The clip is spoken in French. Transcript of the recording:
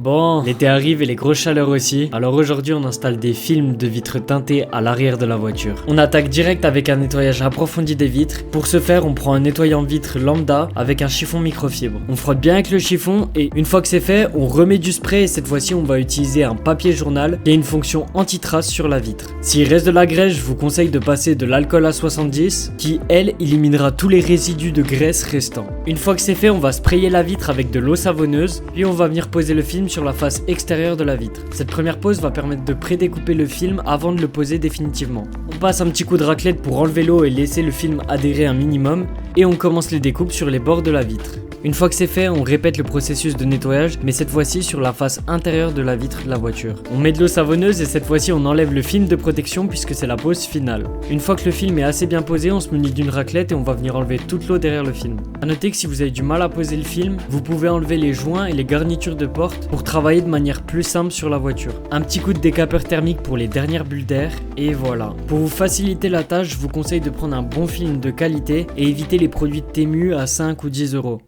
Bon, l'été arrive et les grosses chaleurs aussi, alors aujourd'hui on installe des films de vitres teintées à l'arrière de la voiture. On attaque direct avec un nettoyage approfondi des vitres. Pour ce faire, on prend un nettoyant vitre lambda avec un chiffon microfibre. On frotte bien avec le chiffon et une fois que c'est fait, on remet du spray et cette fois-ci on va utiliser un papier journal qui a une fonction anti-trace sur la vitre. S'il reste de la graisse, je vous conseille de passer de l'alcool à 70 qui, elle, éliminera tous les résidus de graisse restants. Une fois que c'est fait, on va sprayer la vitre avec de l'eau savonneuse, puis on va venir poser le film sur la face extérieure de la vitre. Cette première pose va permettre de prédécouper le film avant de le poser définitivement. On passe un petit coup de raclette pour enlever l'eau et laisser le film adhérer un minimum, et on commence les découpes sur les bords de la vitre. Une fois que c'est fait, on répète le processus de nettoyage, mais cette fois-ci sur la face intérieure de la vitre de la voiture. On met de l'eau savonneuse et cette fois-ci on enlève le film de protection puisque c'est la pose finale. Une fois que le film est assez bien posé, on se munit d'une raclette et on va venir enlever toute l'eau derrière le film. A noter que si vous avez du mal à poser le film, vous pouvez enlever les joints et les garnitures de porte pour travailler de manière plus simple sur la voiture. Un petit coup de décapeur thermique pour les dernières bulles d'air et voilà. Pour vous faciliter la tâche, je vous conseille de prendre un bon film de qualité et éviter les produits Temu à 5 ou 10 euros.